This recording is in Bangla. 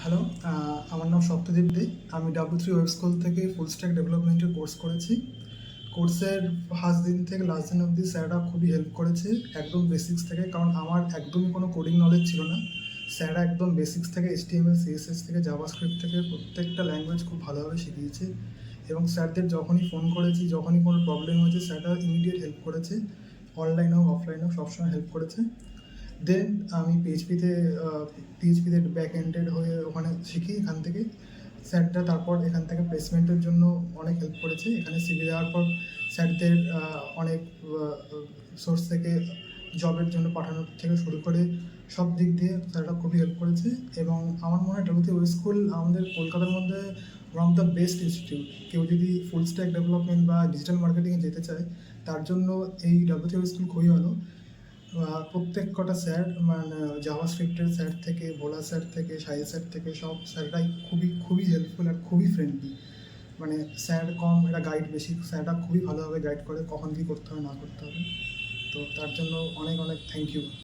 হ্যালো, আমার নাম সত্যজিৎ দে। আমি W3 ওয়েব স্কুল থেকে ফুল স্ট্যাক ডেভেলপমেন্টের কোর্স করেছি। কোর্সের ফার্স্ট দিন থেকে লাস্ট দিন অবধি স্যাররা খুবই হেল্প করেছে, একদম বেসিক্স থেকে। কারণ আমার একদমই কোনো কোডিং নলেজ ছিল না। স্যাররা একদম বেসিক্স থেকে HTML, CSS থেকে জাভাস্ক্রিপ্ট থেকে প্রত্যেকটা ল্যাঙ্গুয়েজ খুব ভালোভাবে শিখিয়েছে। এবং স্যারদের যখনই ফোন করেছি, যখনই কোনো প্রবলেম হয়েছে, স্যাররা ইমিডিয়েট হেল্প করেছে। অনলাইন হোক অফলাইন হোক সবসময় হেল্প করেছে। দেন আমি পিএইচপিতে ব্যাক এন্ডেড হয়ে ওখানে শিখি এখান থেকে। স্যারটা তারপর এখান থেকে প্লেসমেন্টের জন্য অনেক হেল্প করেছে। এখানে সিভি দেওয়ার পর স্যারদের অনেক সোর্স থেকে জবের জন্য পাঠানোর থেকে শুরু করে সব দিক দিয়ে স্যাররা খুবই হেল্প করেছে। এবং আমার মনে হয় W3 ওয়েব স্কুল আমাদের কলকাতার মধ্যে one of the best institute. কেউ যদি ফুল স্ট্যাক ডেভেলপমেন্ট বা ডিজিটাল মার্কেটিংয়ে যেতে চায়, তার জন্য এই W3 ওয়েব স্কুল খুবই ভালো। প্রত্যেক কটা স্যার, মানে জাভাস্ক্রিপ্টের স্যার থেকে, ভোলা স্যার থেকে, সাহিল স্যার থেকে, সব স্যাররাই খুবই খুবই হেল্পফুল আর খুবই ফ্রেন্ডলি। মানে স্যার কম, এরা গাইড বেশি। স্যাররা খুবই ভালোভাবে গাইড করে কখন কী করতে হবে না করতে হবে। তো তার জন্য অনেক অনেক থ্যাংক ইউ।